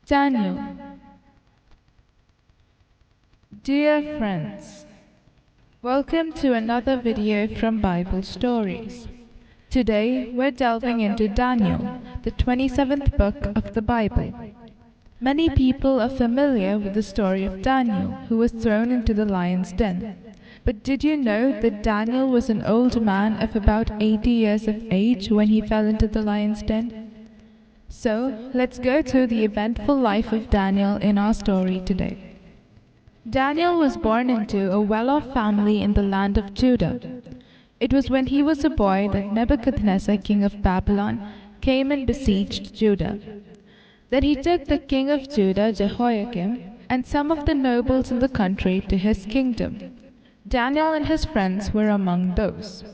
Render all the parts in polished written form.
Daniel. Dear friends, welcome to another video from Bible Stories. Today we're delving into Daniel, the 27th book of the Bible. Many people are familiar with the story of Daniel, who was thrown into the lion's den. But did you know that Daniel was an old man of about 80 years of age when he fell into the lion's den? So, let's go through the eventful life of Daniel in our story today. Daniel was born into a well-off family in the land of Judah. It was when he was a boy that Nebuchadnezzar, king of Babylon, came and besieged Judah. Then he took the king of Judah, Jehoiakim, and some of the nobles in the country to his kingdom. Daniel and his friends were among those.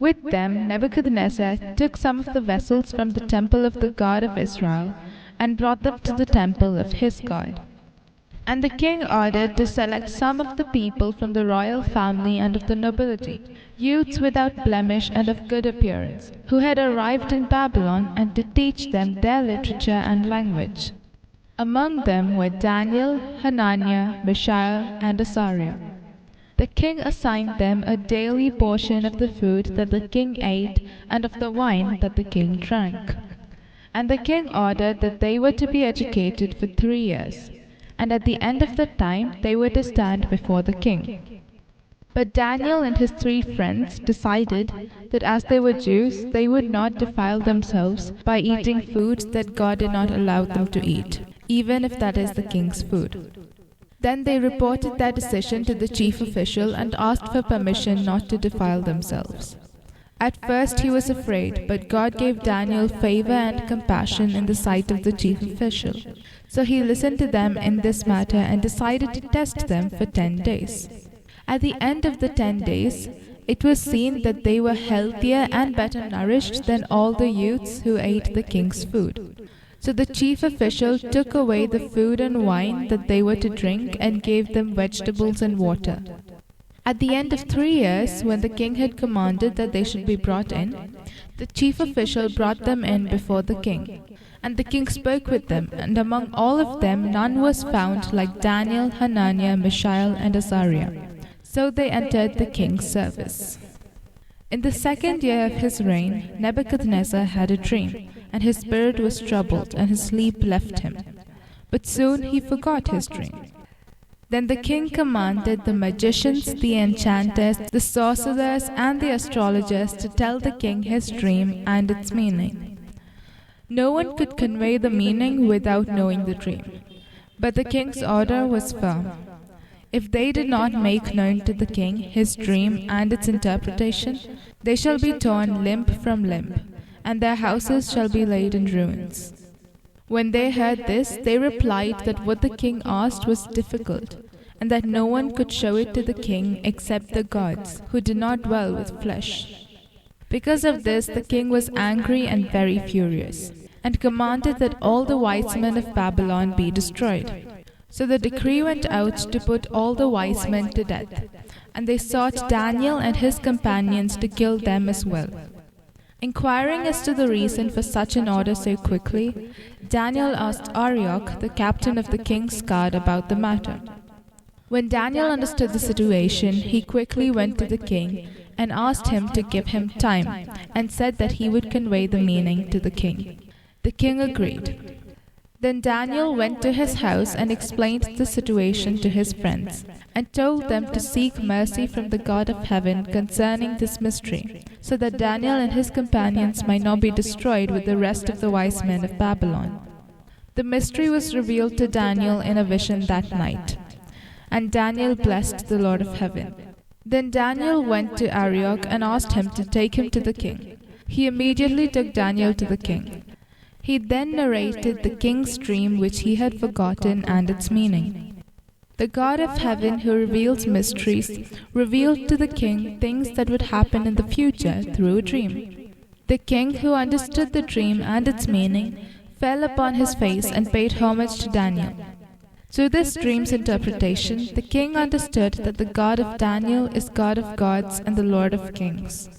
With them Nebuchadnezzar took some of the vessels from the temple of the God of Israel and brought them to the temple of his God. And the king ordered to select some of the people from the royal family and of the nobility, youths without blemish and of good appearance, who had arrived in Babylon, and to teach them their literature and language. Among them were Daniel, Hananiah, Mishael, and Azariah. The king assigned them a daily portion of the food that the king ate and of the wine that the king drank. And the king ordered that they were to be educated for 3 years, and at the end of that time they were to stand before the king. But Daniel and his 3 friends decided that as they were Jews, they would not defile themselves by eating foods that God did not allow them to eat, even if that is the king's food. Then they reported their decision to the chief official and asked for permission not to defile themselves. At first he was afraid, but God gave Daniel favor and compassion in the sight of the chief official. So he listened to them in this matter and decided to test them for 10 days. At the end of the 10 days, it was seen that they were healthier and better nourished than all the youths who ate the king's food. So the chief official took away the food and wine that they were to drink and gave them vegetables and water. At the end of 3 years, when the king had commanded that they should be brought in, the chief official brought them in before the king. And the king spoke with them, and among all of them none was found like Daniel, Hananiah, Mishael, and Azariah. So they entered the king's service. In the 2nd year of his reign, Nebuchadnezzar had a dream, and his spirit was troubled, and his sleep left him. But soon he forgot his dream. Then the king commanded the magicians, the enchanters, the sorcerers, and the astrologers to tell the king his dream and its meaning. No one could convey the meaning without knowing the dream. But the king's order was firm. If they did not make known to the king his dream and its interpretation, they shall be torn limb from limb, and their houses shall be laid in ruins. When they heard this, they replied that what the king asked was difficult, and that no one could show it to the king except the gods, who did not dwell with flesh. Because of this, the king was angry and very furious, and commanded that all the wise men of Babylon be destroyed. So the decree went out to put all the wise men to death, and they sought Daniel and his companions to kill them as well. Inquiring as to the reason for such an order so quickly, Daniel asked Arioch, the captain of the king's guard, about the matter. When Daniel understood the situation, he quickly went to the king and asked him to give him time, and said that he would convey the meaning to the king. The king agreed. Then Daniel went to his house and explained the situation to his friends, and told them to seek mercy from the God of heaven concerning this mystery, so that Daniel and his companions might not be destroyed with the rest of the wise men of Babylon. The mystery was revealed to Daniel in a vision that night, and Daniel blessed the Lord of heaven. Then Daniel went to Arioch and asked him to take him to the king. He immediately took Daniel to the king. He then narrated the king's dream which he had forgotten and its meaning. The God of heaven, who reveals mysteries, revealed to the king things that would happen in the future through a dream. The king, who understood the dream and its meaning, fell upon his face and paid homage to Daniel. Through this dream's interpretation, the king understood that the God of Daniel is God of gods and the Lord of kings.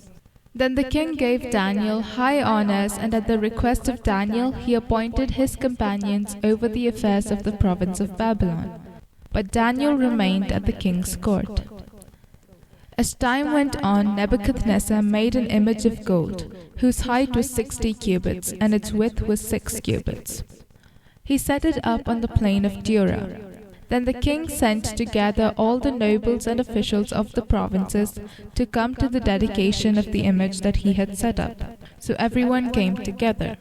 Then the king gave Daniel high honors, and at the request of Daniel he appointed his companions over the affairs of the province of Babylon. But Daniel remained at the king's court. As time went on, Nebuchadnezzar made an image of gold, whose height was 60 cubits, and its width was 6 cubits. He set it up on the plain of Dura. Then the king sent to gather all the nobles and officials of the provinces to come to the dedication of the image that he had set up. So everyone came together.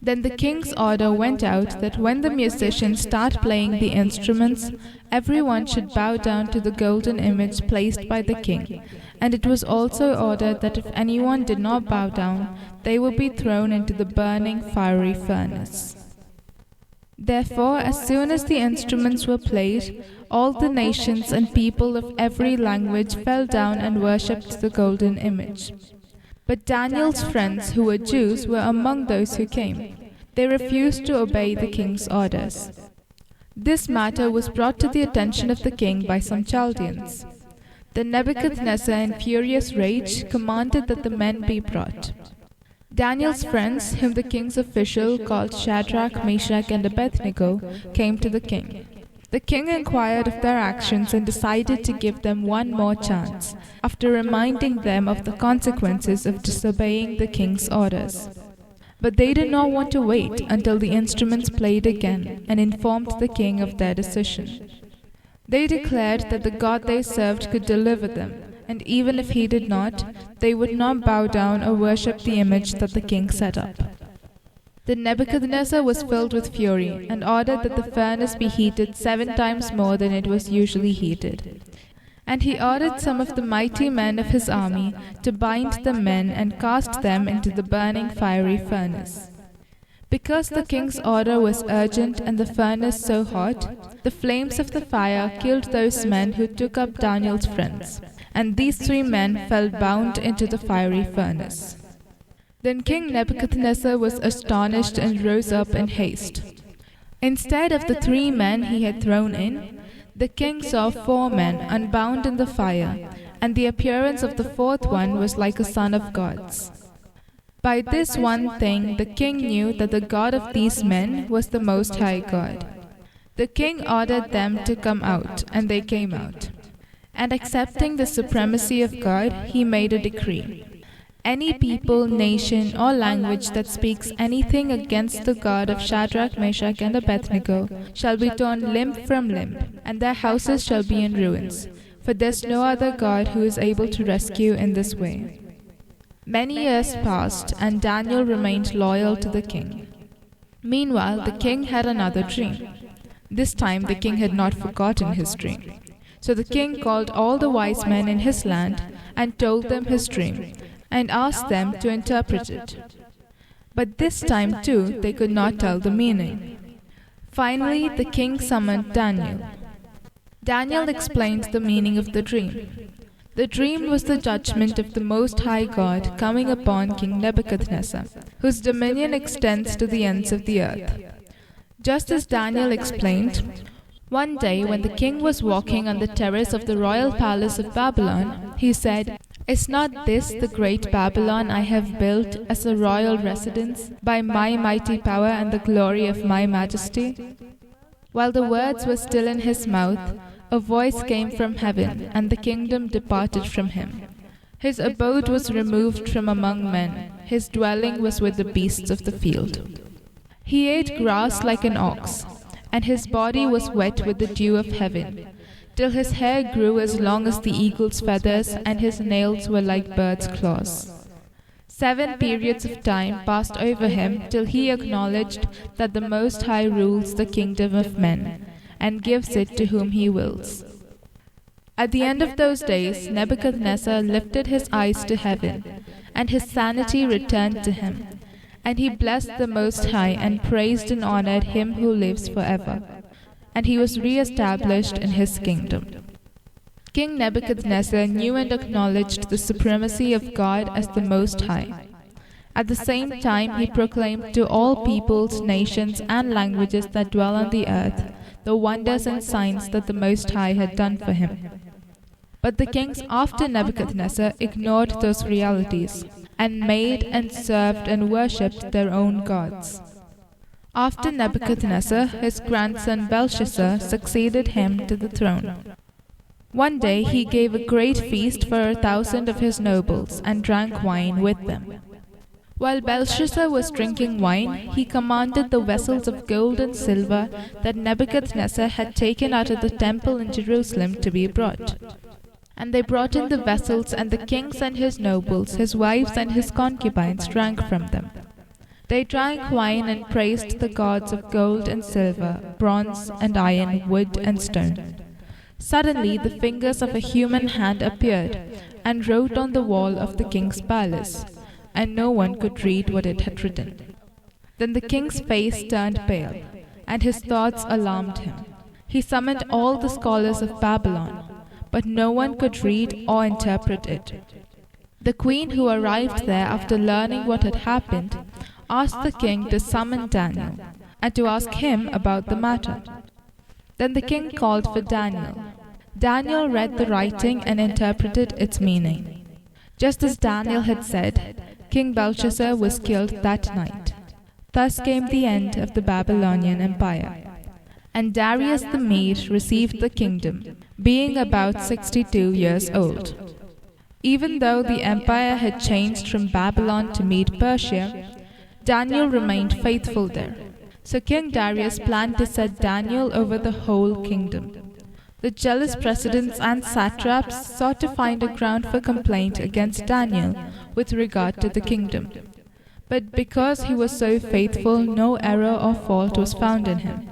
Then the king's order went out that when the musicians start playing the instruments, everyone should bow down to the golden image placed by the king. And it was also ordered that if anyone did not bow down, they would be thrown into the burning fiery furnace. Therefore, as soon as the instruments were played, all the nations and people of every language fell down and worshipped the golden image. But Daniel's friends, who were Jews, were among those who came. They refused to obey the king's orders. This matter was brought to the attention of the king by some Chaldeans. Then Nebuchadnezzar, in furious rage, commanded that the men be brought. Daniel's friends, whom the king's official called Shadrach, Meshach, and Abednego, came to the king. The king inquired of their actions and decided to give them one more chance, after reminding them of the consequences of disobeying the king's orders. But they did not want to wait until the instruments played again, and informed the king of their decision. They declared that the God they served could deliver them, and even if he did not, they would not bow down or worship the image that the king set up. Then Nebuchadnezzar was filled with fury, and ordered that the furnace be heated 7 times more than it was usually heated. And he ordered some of the mighty men of his army to bind the men and cast them into the burning fiery furnace. Because the king's order was urgent and the furnace so hot, the flames of the fire killed those men who took up Daniel's friends, and these 3 men fell bound into the fiery furnace. Then King Nebuchadnezzar was astonished and rose up in haste. Instead of the 3 men he had thrown in, the king saw 4 men unbound in the fire, and the appearance of the 4th one was like a son of God's. By this one thing the king knew that the God of these men was the Most High God. The king ordered them to come out, and they came out. And accepting the supremacy of God, he made a decree. Any people, nation, or language that speaks anything against the God of Shadrach, Meshach, and Abednego shall be torn limb from limb, and their houses shall be in ruins, for there is no other God who is able to rescue in this way. Many years passed, and Daniel remained loyal to the king. Meanwhile, the king had another dream. This time the king had not forgotten his dream. So the king called all the wise men in his land and told them his dream, and asked them to interpret it. But this time too they could not tell the meaning. Finally the king summoned Daniel. Daniel explained the meaning of the dream. The dream was the judgment of the Most High God coming upon King Nebuchadnezzar, whose dominion extends to the ends of the earth. Just as Daniel explained, one day when the king was walking on the terrace of the royal palace of Babylon, he said, "Is not this the great Babylon I have built as a royal residence by my mighty power and the glory of my majesty?" While the words were still in his mouth, a voice came from heaven, and the kingdom departed from him. His abode was removed from among men. His dwelling was with the beasts of the field. He ate grass like an ox, and his body was wet with the dew of heaven, till his hair grew as long as the eagle's feathers, and his nails were like birds' claws. 7 periods of time passed over him, till he acknowledged that the Most High rules the kingdom of men, and gives it to whom he wills. At the end of those days, Nebuchadnezzar lifted his eyes to heaven, and his sanity returned to him, and he blessed the Most High and praised and honored him who lives forever. And he was re-established in his kingdom. King Nebuchadnezzar knew and acknowledged the supremacy of God as the Most High. At the same time, he proclaimed to all peoples, nations, and languages that dwell on the earth the wonders and signs that the Most High had done for him. But the kings after Nebuchadnezzar ignored those realities, and made and served and worshipped their own gods. After Nebuchadnezzar, his grandson Belshazzar succeeded him to the throne. One day he gave a great feast for 1,000 of his nobles, and drank wine with them. While Belshazzar was drinking wine, he commanded the vessels of gold and silver that Nebuchadnezzar had taken out of the temple in Jerusalem to be brought. And they brought in the vessels, and the king and his nobles, his wives and his concubines drank from them. They drank wine and praised the gods of gold and silver, bronze and iron, wood and stone. Suddenly the fingers of a human hand appeared, and wrote on the wall of the king's palace, and no one could read what it had written. Then the king's face turned pale, and his thoughts alarmed him. He summoned all the scholars of Babylon, but no one could read or interpret it. The queen, who arrived there after learning what had happened, asked the king to summon Daniel, and to ask him about the matter. Then the king called for Daniel. Daniel read the writing and interpreted its meaning. Just as Daniel had said, King Belshazzar was killed that night. Thus came the end of the Babylonian Empire. And Darius the Mede received the kingdom, being about 62 years old. Even though the empire had changed from Babylon to Mede-Persia, Daniel remained faithful there. So King Darius planned to set Daniel over the whole kingdom. The jealous presidents and satraps sought to find a ground for complaint against Daniel with regard to the kingdom. But because he was so faithful, no error or fault was found in him.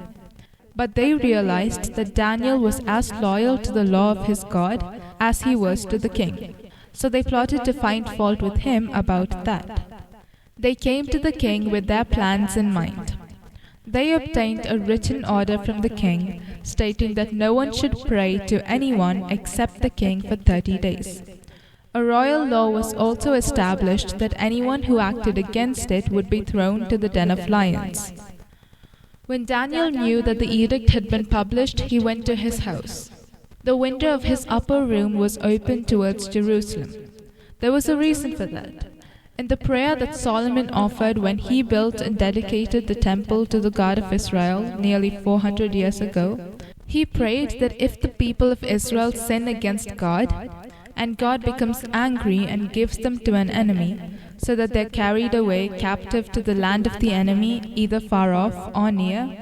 But they realized that Daniel was as loyal to the law of his God as he was to the king. So they plotted to find fault with him about that. They came to the king with their plans in mind. They obtained a written order from the king stating that no one should pray to anyone except the king for 30 days. A royal law was also established that anyone who acted against it would be thrown to the den of lions. When Daniel knew that the edict had been published, he went to his house. The window of his upper room was open towards Jerusalem. There was a reason for that. In the prayer that Solomon offered when he built and dedicated the temple to the God of Israel nearly 400 years ago, he prayed that if the people of Israel sin against God, and God becomes angry and gives them to an enemy, so that they are carried away captive to the land of the enemy, either far off or near,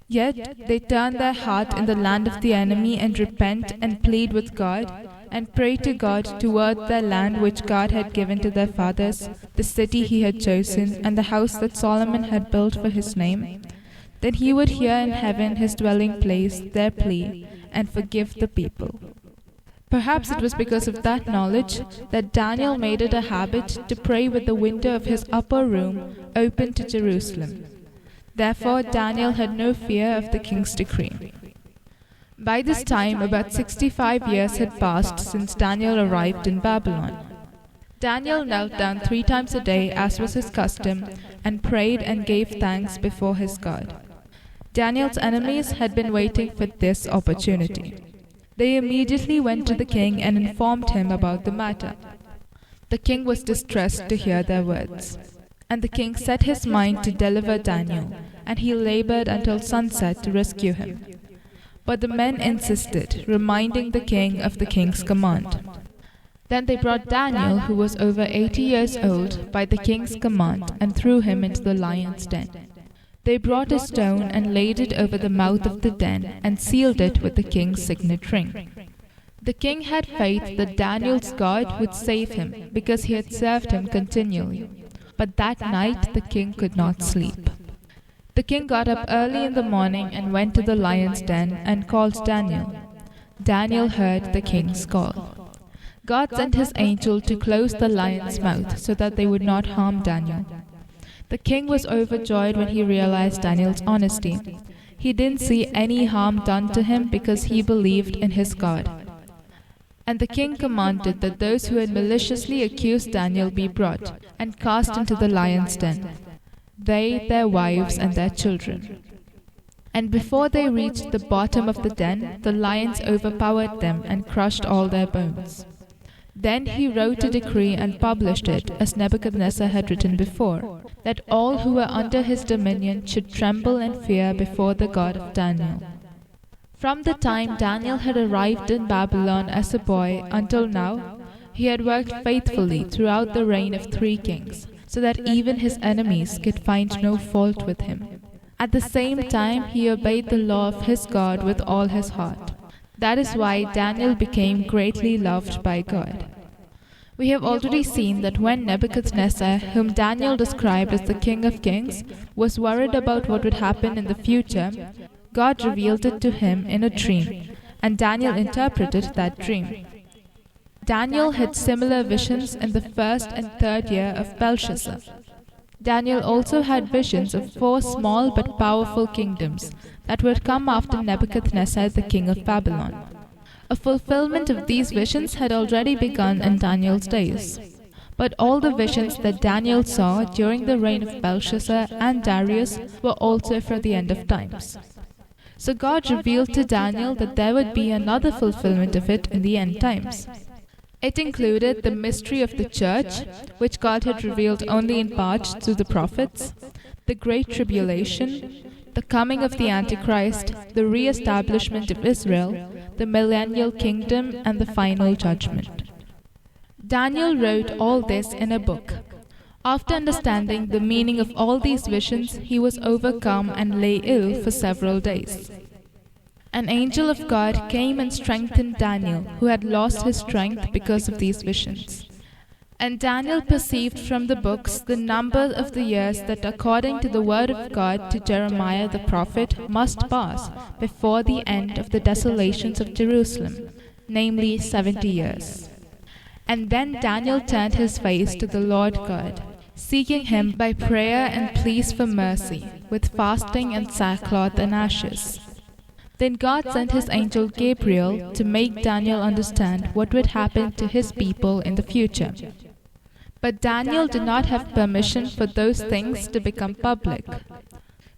yet they turn their heart in the land of the enemy and repent and plead with God, and pray to God toward their land which God had given to their fathers, the city he had chosen, and the house that Solomon had built for his name, then he would hear in heaven his dwelling place their plea, and forgive the people. Perhaps it was because of that knowledge that Daniel made it a habit to pray with the window of his upper room open to Jerusalem. Therefore Daniel had no fear of the king's decree. By this time, about 65 years had passed since Daniel arrived in Babylon. Daniel knelt down 3 times a day, as was his custom, and prayed and gave thanks before his God. Daniel's enemies had been waiting for this opportunity. They immediately went to the king and informed him about the matter. The king was distressed to hear their words. And the king set his mind to deliver Daniel, and he labored until sunset to rescue him. But the men insisted, reminding the king of the king's command. Then they brought Daniel, who was over 80 years old, by the king's command, and threw him into the lion's den. They brought a stone and laid it over the mouth of the den, and sealed it with the king's signet ring. The king had faith that Daniel's God would save him, because he had served him continually. But that night the king could not sleep. The king got up early in the morning and went to the lion's den and called Daniel. Daniel heard the king's call. God sent his angel to close the lion's mouth so that they would not harm Daniel. The king was overjoyed when he realized Daniel's honesty. He didn't see any harm done to him because he believed in his God. And the king commanded that those who had maliciously accused Daniel be brought and cast into the lion's den, they, their wives, and their children. And before they reached the bottom of the den, the lions overpowered them and crushed all their bones. Then he wrote a decree and published it, as Nebuchadnezzar had written before, that all who were under his dominion should tremble and fear before the God of Daniel. From the time Daniel had arrived in Babylon as a boy until now, he had worked faithfully throughout the reign of 3 kings, so that even his enemies could find no fault with him. At the same time, he obeyed the law of his God with all his heart. That is why Daniel became greatly loved by God. We have already seen that when Nebuchadnezzar, whom Daniel described as the King of Kings, was worried about what would happen in the future, God revealed it to him in a dream, and Daniel interpreted that dream. Daniel had similar visions in the 1st and 3rd year of Belshazzar. Daniel also had visions of 4 small but powerful kingdoms that would come after Nebuchadnezzar, the king of Babylon. A fulfillment of these visions had already begun in Daniel's days. But all the visions that Daniel saw during the reign of Belshazzar and Darius were also for the end of times. So God revealed to Daniel that there would be another fulfillment of it in the end times. It included the mystery of the church, which God had revealed only in part to the prophets, the Great Tribulation, the coming of the Antichrist, the re-establishment of Israel, the millennial kingdom, and the final judgment. Daniel wrote all this in a book. After understanding the meaning of all these visions, he was overcome and lay ill for several days. An angel of God came and strengthened Daniel, who had lost his strength because of these visions. And Daniel perceived from the books the number of the years that, according to the word of God to Jeremiah the prophet, must pass before the end of the desolations of Jerusalem, namely 70 years. And then Daniel turned his face to the Lord God, seeking him by prayer and pleas for mercy, with fasting and sackcloth and ashes. Then God sent his angel Gabriel to make Daniel understand what would happen to his people in the future. But Daniel did not have permission for those things to become public.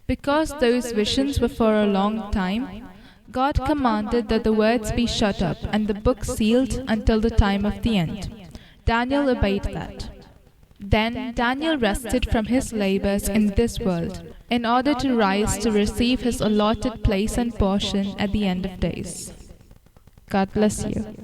Because those visions were for a long time, God commanded that the words be shut up and the book sealed until the time of the end. Daniel obeyed that. Then Daniel rested from his labors in this world, in order to rise to receive his allotted place and portion at the end of days. God bless you.